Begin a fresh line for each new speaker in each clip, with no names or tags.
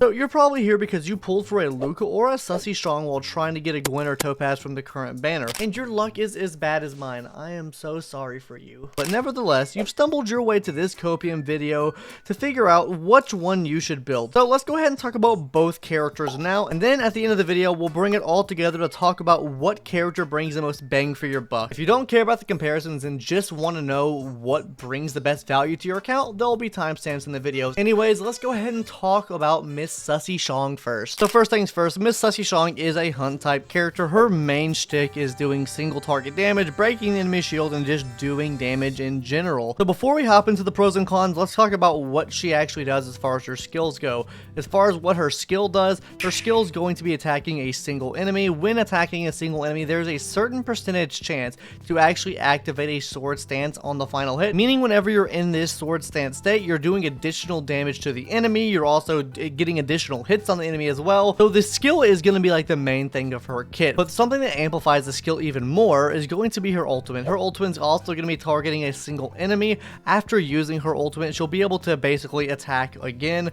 So you're probably here because you pulled for a Luca or a Sushang while trying to get a Gwen or Topaz from the current banner, and your luck is as bad as mine. I am so sorry for you. But nevertheless, you've stumbled your way to this copium video to figure out which one you should build. So let's go ahead and talk about both characters now, and then at the end of the video, we'll bring it all together to talk about what character brings the most bang for your buck. If you don't care about the comparisons and just want to know what brings the best value to your account, there'll be timestamps in the videos. Anyways, let's go ahead and talk about Miss Sushang first. So first things first, Miss Sushang is a hunt type character. Her main shtick is doing single target damage, breaking the enemy shield, and just doing damage in general. So before we hop into the pros and cons, let's talk about what she actually does as far as her skills go. As far as what her skill does, her skill is going to be attacking a single enemy. When attacking a single enemy, there's a certain percentage chance to actually activate a sword stance on the final hit, meaning whenever you're in this sword stance state, you're doing additional damage to the enemy. You're also getting additional hits on the enemy as well. So the skill is going to be like the main thing of her kit, but something that amplifies the skill even more is going to be her ultimate. Her ultimate is also going to be targeting a single enemy. After using her ultimate, she'll be able to basically attack again.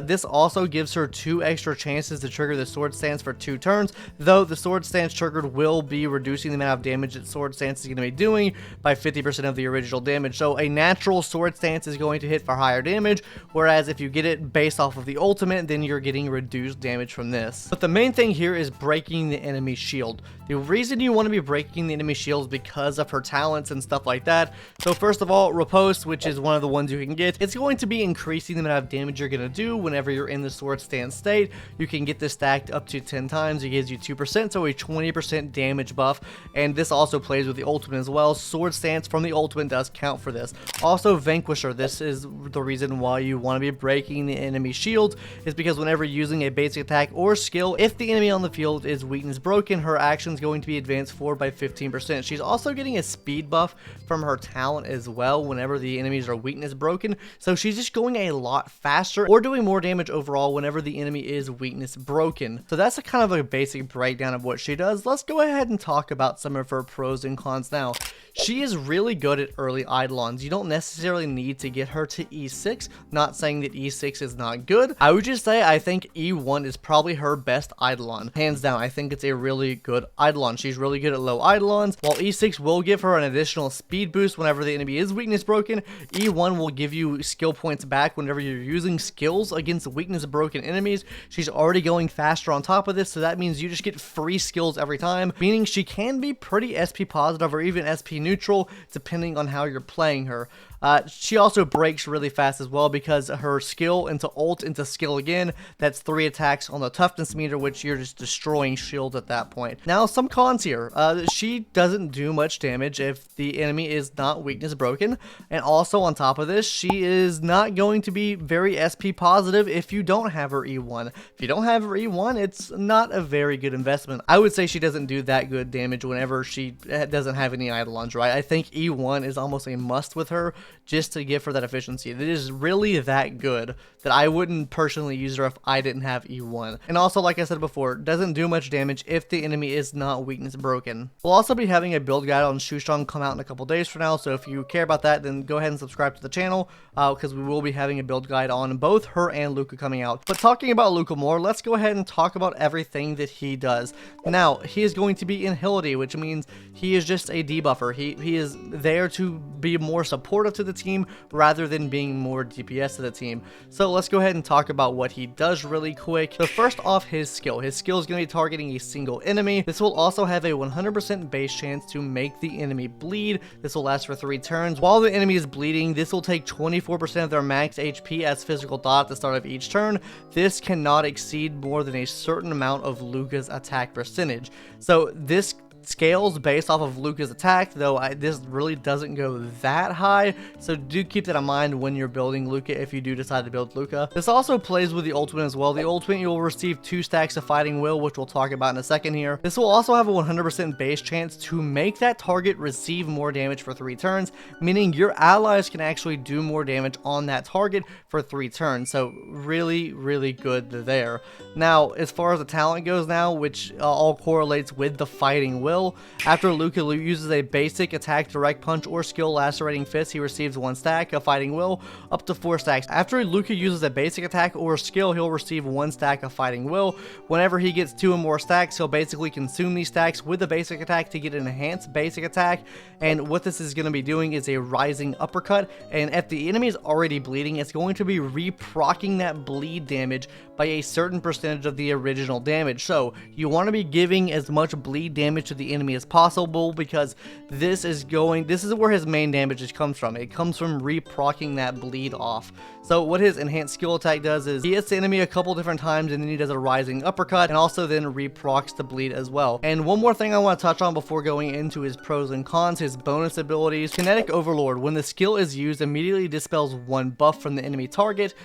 This also gives her 2 extra chances to trigger the sword stance for 2 turns, though the sword stance triggered will be reducing the amount of damage that sword stance is going to be doing by 50% of the original damage. So a natural sword stance is going to hit for higher damage, whereas if you get it based off of the ultimate, then you're getting reduced damage from this. But the main thing here is breaking the enemy shield. The reason you want to be breaking the enemy shield is because of her talents and stuff like that. So first of all, Riposte, which is one of the ones you can get, it's going to be increasing the amount of damage you're going to do whenever you're in the sword stance state. You can get this stacked up to 10 times. It gives you 2%, so a 20% damage buff, and this also plays with the ultimate as well. Sword stance from the ultimate does count for this. Also, Vanquisher, this is the reason why you want to be breaking the enemy shield, is because whenever using a basic attack or skill, if the enemy on the field is weakness broken, her action is going to be advanced forward by 15%. She's also getting a speed buff from her talent as well whenever the enemies are weakness broken, so she's just going a lot faster or doing more damage overall whenever the enemy is weakness broken. So that's a kind of a basic breakdown of what she does. Let's go ahead and talk about some of her pros and cons now. She is really good at early Eidolons. You don't necessarily need to get her to E6. Not saying that E6 is not good. I would just say I think E1 is probably her best Eidolon. Hands down, I think it's a really good Eidolon. She's really good at low Eidolons. While E6 will give her an additional speed boost whenever the enemy is weakness broken, E1 will give you skill points back whenever you're using skills against weakness broken enemies. She's already going faster on top of this, so that means you just get free skills every time, meaning she can be pretty SP positive or even SP neutral depending on how you're playing her. She also breaks really fast as well because her skill into ult into skill again, that's 3 attacks on the toughness meter, which you're just destroying shields at that point. Now some cons here. She doesn't do much damage if the enemy is not weakness broken, and also on top of this, she is not going to be very SP positive if you don't have her E1. If you don't have her E1, it's not a very good investment. I would say she doesn't do that good damage whenever she doesn't have any Eidolons, right? I think E1 is almost a must with her, just to give her that efficiency. It is really that good that I wouldn't personally use her if I didn't have E1. And also, like I said before, doesn't do much damage if the enemy is not weakness broken. We'll also be having a build guide on Sushang come out in a couple days from now, so if you care about that, then go ahead and subscribe to the channel, because we will be having a build guide on both her and Luca coming out. But talking about Luca more, let's go ahead and talk about everything that he does. Now, he is going to be Inhility, which means he is just a debuffer. He is there to be more supportive to the team rather than being more DPS to the team. So let's go ahead and talk about what he does really quick. So first off, his skill. His skill is going to be targeting a single enemy. This will also have a 100% base chance to make the enemy bleed. This will last for 3 turns. While the enemy is bleeding, this will take 24% of their max HP as physical dot at the start of each turn. This cannot exceed more than a certain amount of Luca's attack percentage. So this scales based off of Luca's attack, though this really doesn't go that high, so do keep that in mind when you're building Luca if you do decide to build Luca. This also plays with the ultimate as well. The ultimate, you will receive 2 stacks of fighting will, which we'll talk about in a second here. This will also have a 100% base chance to make that target receive more damage for 3 turns, meaning your allies can actually do more damage on that target for 3 turns, so really good there. Now, as far as the talent goes now, which all correlates with the fighting will, Will. After Luca uses a basic attack, direct punch, or skill lacerating fist, he receives 1 stack of Fighting Will, up to 4 stacks. After Luca uses a basic attack or skill, he'll receive 1 stack of Fighting Will. Whenever he gets 2 or more stacks, he'll basically consume these stacks with a basic attack to get an enhanced basic attack. And what this is going to be doing is a rising uppercut, and if the enemy is already bleeding, it's going to be re-procking that bleed damage by a certain percentage of the original damage. So you want to be giving as much bleed damage to the enemy as possible, because this is where his main damage comes from. It comes from re-procking that bleed off. So what his enhanced skill attack does is he hits the enemy a couple different times, and then he does a rising uppercut, and also then re-procs the bleed as well. And one more thing I want to touch on before going into his pros and cons, his bonus abilities. Kinetic Overlord. When the skill is used, immediately dispels 1 buff from the enemy target.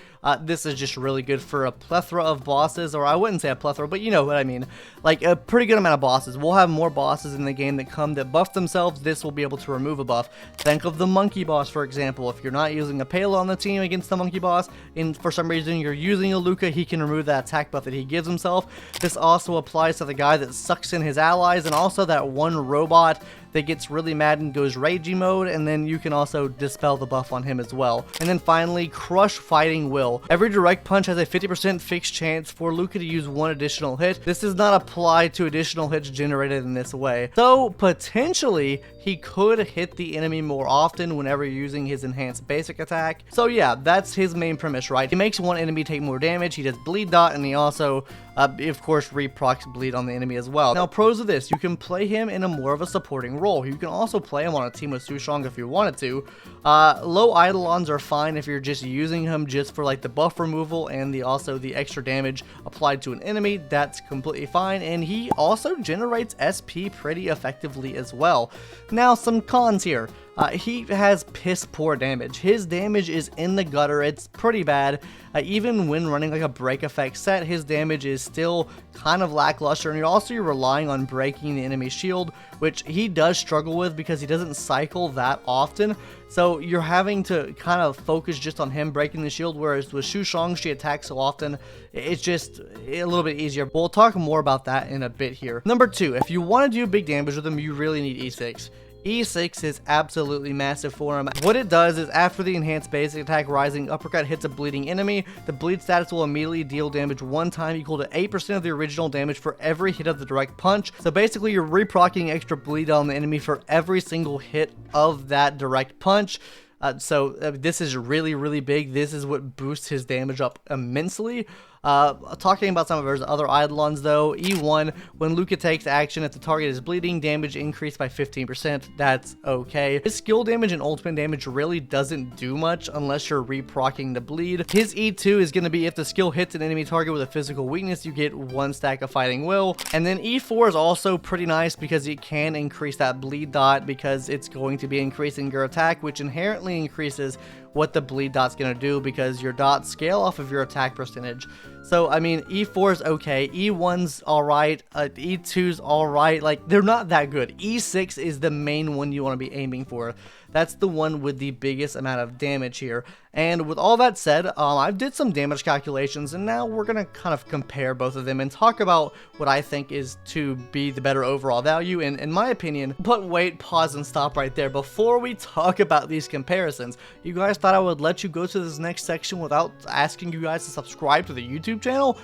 This is just really good for a plethora of bosses, or I wouldn't say a plethora, but you know what I mean. Like a pretty good amount of bosses. We'll have more bosses in the game that buff themselves. This will be able to remove a buff. Think of the monkey boss, for example. If you're not using a payload on the team against the monkey boss, and for some reason you're using a Luca, he can remove that attack buff that he gives himself. This also applies to the guy that sucks in his allies, and also that one robot that gets really mad and goes ragey mode, and then you can also dispel the buff on him as well. And then finally, Crush Fighting Will. Every direct punch has a 50% fixed chance for Luca to use 1 additional hit. This does not apply to additional hits generated in this way. So potentially he could hit the enemy more often whenever using his enhanced basic attack. So yeah, that's his main premise, right? He makes one enemy take more damage, he does bleed dot, and he also of course re-procs bleed on the enemy as well. Now pros of this, you can play him in a more of a supporting role. You can also play him on a team with Sushang if you wanted to. Low Eidolons are fine if you're just using him just for like the buff removal and also the extra damage applied to an enemy. That's completely fine, and he also generates SP pretty effectively as well. Now some cons here. He has piss poor damage. His damage is in the gutter. It's pretty bad. Even when running like a break effect set, his damage is still kind of lackluster, and you're relying on breaking the enemy shield, which he does struggle with because he doesn't cycle that often. So you're having to kind of focus just on him breaking the shield, whereas with Sushang, she attacks so often, it's just a little bit easier. But we'll talk more about that in a bit here. Number 2, if you want to do big damage with him, you really need E6. E6 is absolutely massive for him. What it does is after the enhanced basic attack rising uppercut hits a bleeding enemy, the bleed status will immediately deal damage 1 time equal to 8% of the original damage for every hit of the direct punch. So basically you're re-procking extra bleed on the enemy for every single hit of that direct punch. This is really, really big. This is what boosts his damage up immensely. Talking about some of his other Eidolons though, E1, when Luca takes action, if the target is bleeding, damage increased by 15%. That's okay. His skill damage and ultimate damage really doesn't do much unless you're re-procking the bleed. His E2 is going to be if the skill hits an enemy target with a physical weakness, you get 1 stack of Fighting Will. And then E4 is also pretty nice because it can increase that bleed dot, because it's going to be increasing your attack, which inherently increases what the bleed dot's gonna do, because your dots scale off of your attack percentage. So I mean, E4 is okay, E1's alright, E2's alright, like they're not that good. E6 is the main one you want to be aiming for. That's the one with the biggest amount of damage here. And with all that said, I did some damage calculations, and now we're gonna kind of compare both of them and talk about what I think is to be the better overall value in my opinion. But wait, pause and stop right there. Before we talk about these comparisons, you guys thought I would let you go to this next section without asking you guys to subscribe to the YouTube channel?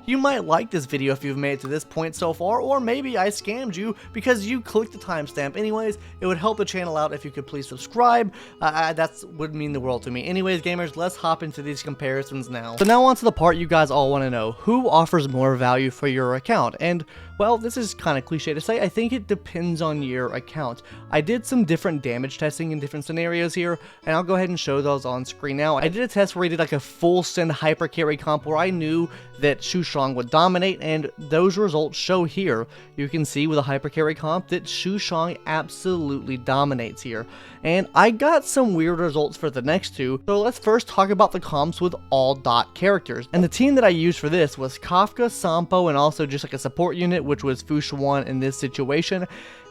You might like this video if you've made it to this point so far, or maybe I scammed you because you clicked the timestamp. Anyways, it would help the channel out if you could please subscribe. That would mean the world to me. Anyways, gamers, let's hop into these comparisons now. So now on to the part you guys all want to know. Who offers more value for your account? And well, this is kind of cliche to say. I think it depends on your account. I did some different damage testing in different scenarios here, and I'll go ahead and show those on screen now. I did a test where I did like a full send hyper carry comp where I knew that Sushang would dominate, and those results show here. You can see with a hyper carry comp that Sushang absolutely dominates here. And I got some weird results for the next two, so let's first talk about the comps with all dot characters. And the team that I used for this was Kafka, Sampo, and also just like a support unit which was Fush 1 in this situation.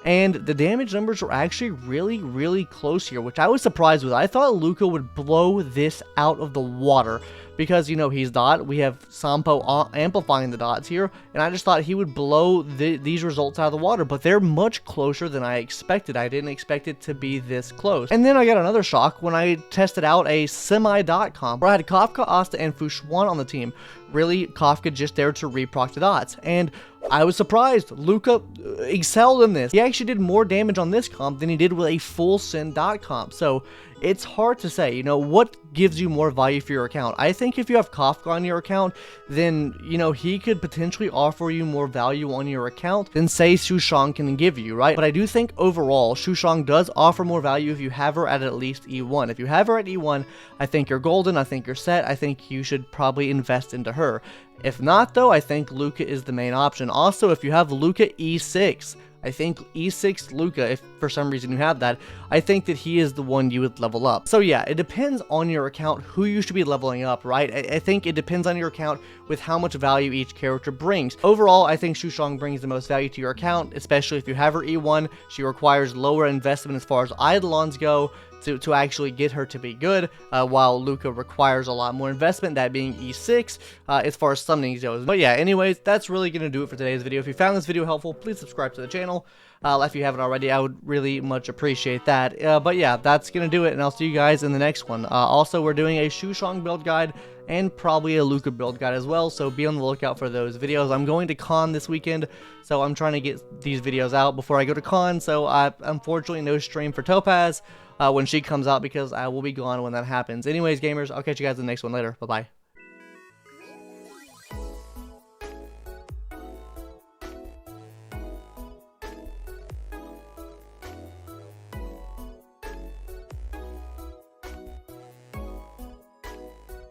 And the damage numbers were actually really close here, which I was surprised with. I thought Luca would blow this out of the water because, you know, he's dot. We have Sampo amplifying the dots here, and I just thought he would blow these results out of the water, but they're much closer than I expected. I didn't expect it to be this close. And then I got another shock when I tested out a semi-dot comp where I had Kafka, Asta, and Fush 1 on the team. Really, Kafka just there to reproc the dots, and I was surprised. Luca excelled in this. He actually did more damage on this comp than he did with a full Sin dot comp, so it's hard to say, you know, what gives you more value for your account. I think if you have Kafka on your account, then, you know, he could potentially offer you more value on your account than, say, Sushang can give you, right? But I do think overall, Sushang does offer more value if you have her at least E1. If you have her at E1, I think you're golden, I think you're set, I think you should probably invest into her. If not, though, I think Luca is the main option. Also, if you have Luca E6, I think E6 Luca, if for some reason you have that, I think that he is the one you would level up. So yeah, it depends on your account who you should be leveling up, right? I think it depends on your account with how much value each character brings. Overall, I think Sushang brings the most value to your account, especially if you have her E1. She requires lower investment as far as Eidolons go to actually get her to be good, while Luca requires a lot more investment, that being E6, as far as summoning goes. But yeah, anyways, that's really going to do it for today's video. If you found this video helpful, please subscribe to the channel. If you haven't already, I would really much appreciate that. But yeah, that's going to do it, and I'll see you guys in the next one. Also, we're doing a Sushang build guide and probably a Luca build guide as well, so be on the lookout for those videos. I'm going to con this weekend, so I'm trying to get these videos out before I go to con, so unfortunately no stream for Topaz when she comes out because I will be gone when that happens. Anyways, gamers, I'll catch you guys in the next one later. Bye-bye.